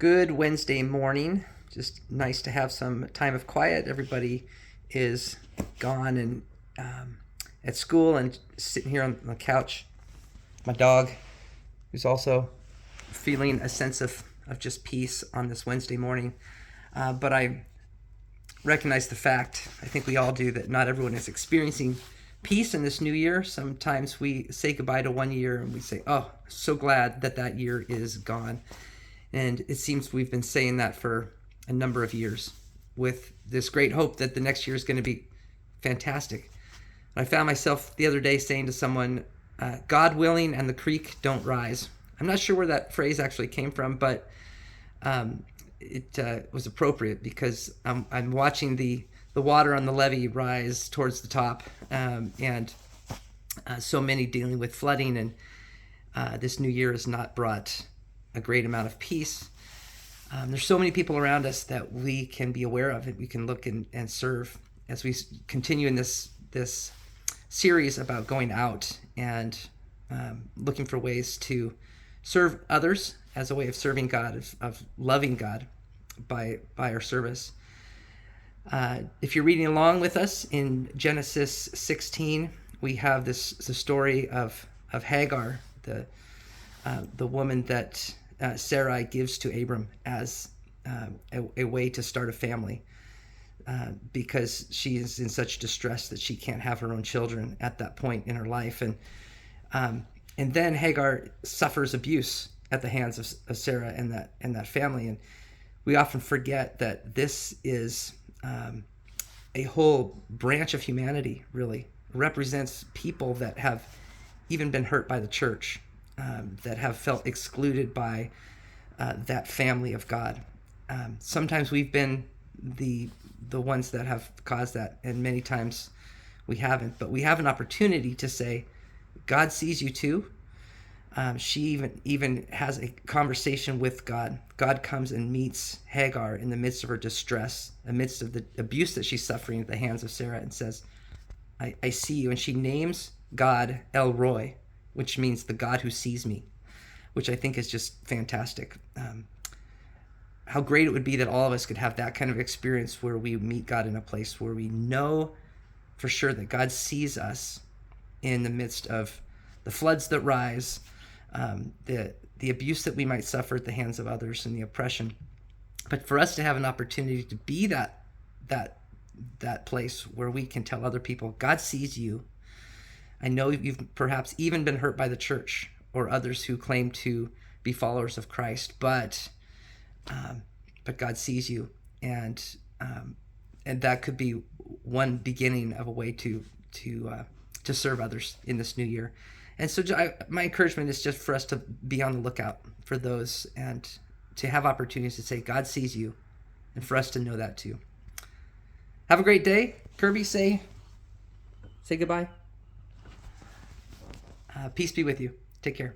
Good Wednesday morning. Just nice to have some time of quiet. Everybody is gone and at school, and sitting here on the couch. My dog, who's also feeling a sense of just peace on this Wednesday morning. But I recognize the fact, I think we all do, that not everyone is experiencing peace in this new year. Sometimes we say goodbye to one year and we say, oh, so glad that that year is gone. And it seems we've been saying that for a number of years with this great hope that the next year is going to be fantastic. I found myself the other day saying to someone, God willing and the creek don't rise. I'm not sure where that phrase actually came from, but it was appropriate because I'm watching the water on the levee rise towards the top, and so many dealing with flooding, and this new year has not brought a great amount of peace. There's so many people around us that we can be aware of and we can look and serve as we continue in this series about going out and looking for ways to serve others as a way of serving God, of loving God by our service. If you're reading along with us in Genesis 16, we have the story of Hagar, the woman that Sarai gives to Abram as a way to start a family, because she is in such distress that she can't have her own children at that point in her life. And then Hagar suffers abuse at the hands of Sarah and that family. And we often forget that this is a whole branch of humanity, really represents people that have even been hurt by the church, that have felt excluded by that family of God. Sometimes we've been the ones that have caused that, and many times we haven't. But we have an opportunity to say, God sees you too. She even has a conversation with God. God comes and meets Hagar in the midst of her distress, amidst of the abuse that she's suffering at the hands of Sarah, and says, I see you. And she names God El Roi, which means the God who sees me, which I think is just fantastic. How great it would be that all of us could have that kind of experience where we meet God in a place where we know for sure that God sees us in the midst of the floods that rise, the abuse that we might suffer at the hands of others, and the oppression. But for us to have an opportunity to be that place where we can tell other people, God sees you. I know you've perhaps even been hurt by the church or others who claim to be followers of Christ, but God sees you, and that could be one beginning of a way to serve others in this new year. And so my encouragement is just for us to be on the lookout for those and to have opportunities to say, God sees you, and for us to know that too. Have a great day. Kirby, say goodbye. Peace be with you. Take care.